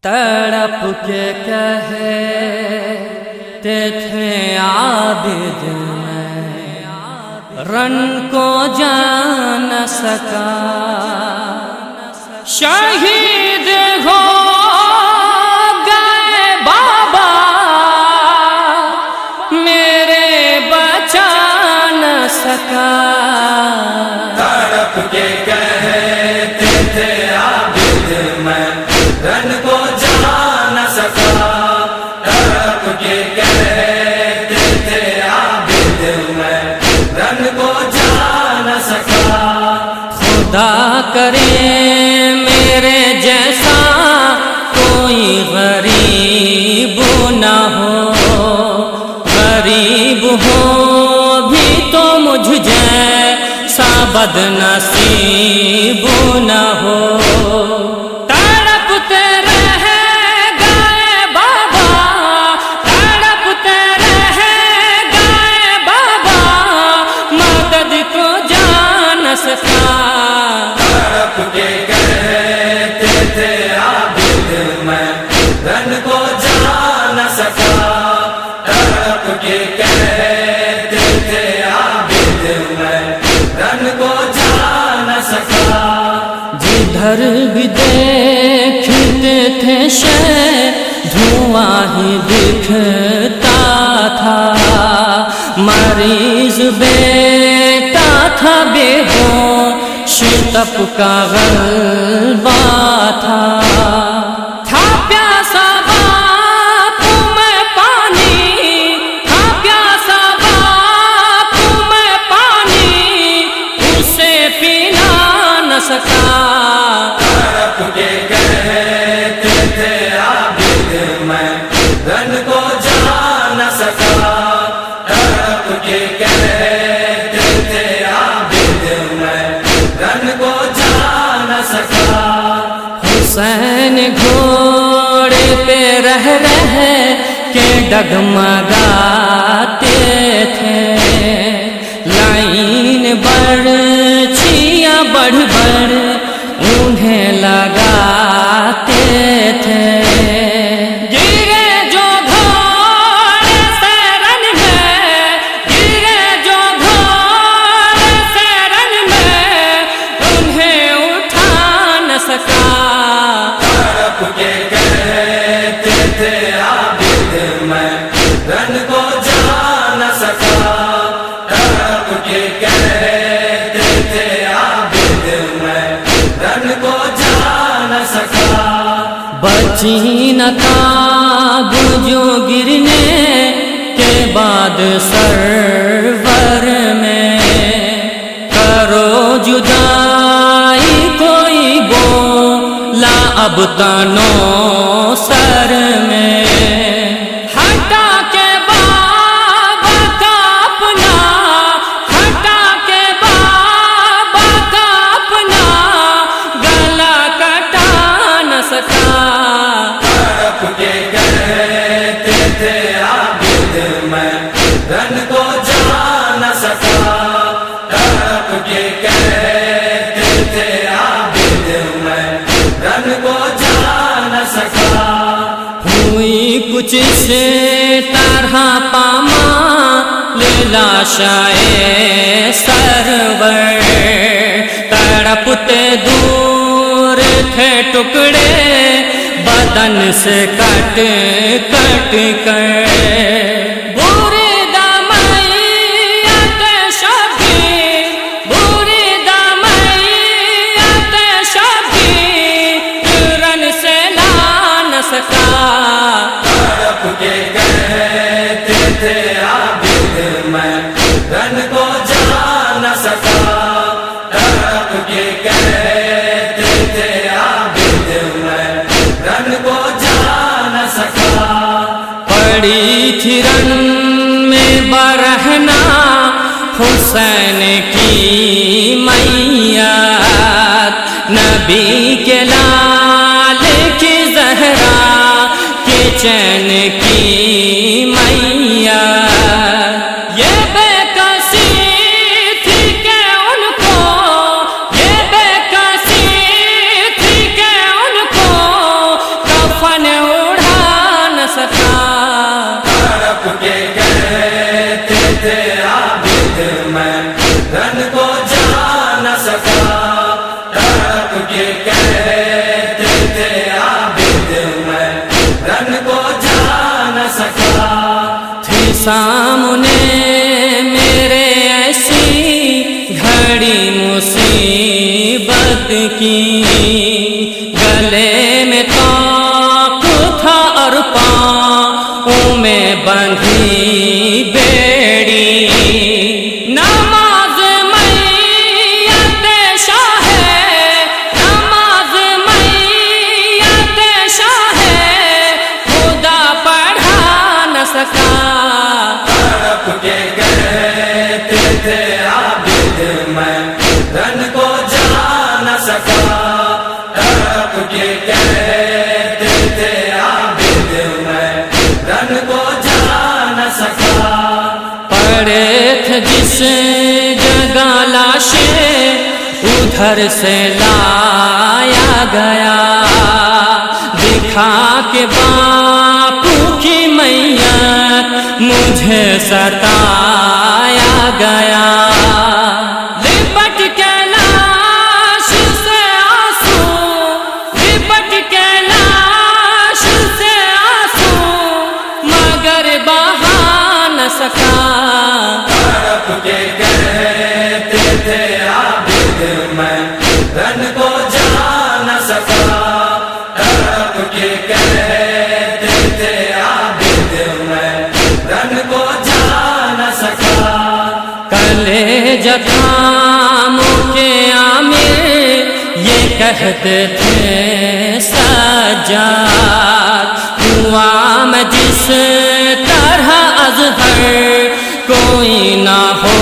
تڑپ کے کہتے تھے عابد میں رن کو جان نہ سکا، شہید ہو گئے بابا میرے بچا نہ سکا۔ تڑپ کے کہتے تھے عابد میں رن کو جا نہ سکا، تڑپ کے کہتے تھے عابد میں رن کو جا نہ سکا۔ خدا کرے میرے جیسا کوئی غریب نہ ہو، غریب ہو بھی تو مجھ جیسا بد نصیب نہ ہو۔ تڑپتے رہ گئے بابا، تڑپتے رہ گئے بابا مدد کو جا نہ سکا۔ تڑپ کے کہتے تھے عابد میں رن کو جا نہ سکا، تڑپ کے کہتے تھے عابد میں رن کو جا نہ سکا۔ جدھر بھی دیکھتے تھے شے دھواں ہی دکھتا تھا، مریض بیٹا تھا بے ہوش تپ کا غلبہ تھا۔ تھا پیاسا باپ میں پانی، تھا پیاسا باپ میں پانی، اسے پینا نہ سکا۔ تڑپ کے کہتے تھے عابد میں رن کو جا نہ سکا، تڑپ کے کہتے تھے عابد میں رن کو جا نہ سکا۔ حسین گھوڑے پہ رہ کے ڈگمگاتے تھے، لائن برچھیاں بڑھ بڑھ انہیں لگاتے تھے۔ گرے جو گھوڑے سے رن میں، گرے جو گھوڑے سے رن میں انہیں اٹھا نہ سکا۔ تڑپ کے کہتے تھے عابد میں رن کو جا نہ سکا، تڑپ کے کہتے تھے عابد میں رن کو جا نہ سکا۔ بچی نہ تاب جو گرنے کے بعد سرور میں، کرو جدائی کوئی بولا اب تنو سر میں۔ ہٹا کے بابا کا اپنا، ہٹا کے بابا کا اپنا گلا کٹا نہ سکا۔ تڑپ کے کہتے تھے عابد میں رن کو جا نہ سکا، تڑپ کے کہتے تھے عابد میں رن کو جا نہ سکا۔ ہوئی کچھ سے طرح پامال لاشائے سرور، تڑپتے دور تھے ٹکڑے بدن سے کٹ کٹ کر۔ بری دمیت شبیر، بری دمیت شبیر رن سے لا نہ سکا۔ تڑپ کے کہتے تھے عابد میں رن کو جا نہ سکا، تڑپ کے کہتے تھے عابد میں رن کو جا نہ سکا۔ پڑی تھی رن میں برہنا حسین کی میت، نبی کے لال کی زہرا کے چین کی میت۔ یہ بے کسی تھی کہ ان کو، یہ بے کسی تھی کہ ان کو سامنے میرے ایسی گھڑی مصیبت کی، گلے میں طاق تھا اور پاؤں میں بندھی بیڑی، نماز میت شاہ نماز میت شاہ خدا پڑھا نہ سکا، تڑپ کے کہتے تھے عابد میں رن کو جا نہ سکا، تڑپ کے کہتے تھے عابد میں رن کو جا نہ سکا، پڑے تھے جس جگہ لاشیں ادھر سے لایا گیا، دکھا کے باپو کی میت مجھے ستایا گیا، لپٹ کے لاش سے آنسو، لپٹ کے لاش سے آنسو مگر بہا نہ سکا، تڑپ کے کہتے تھے عابد میں رن کو جا نہ سکا، تڑپ کے کہتے تھے عابد میں رن کو جا نہ سکا، کلیجہ تھاموں کے عامر یہ کہتے تھے سجاد، ہوا میں جس طرح اظہر کوئی نہ ہو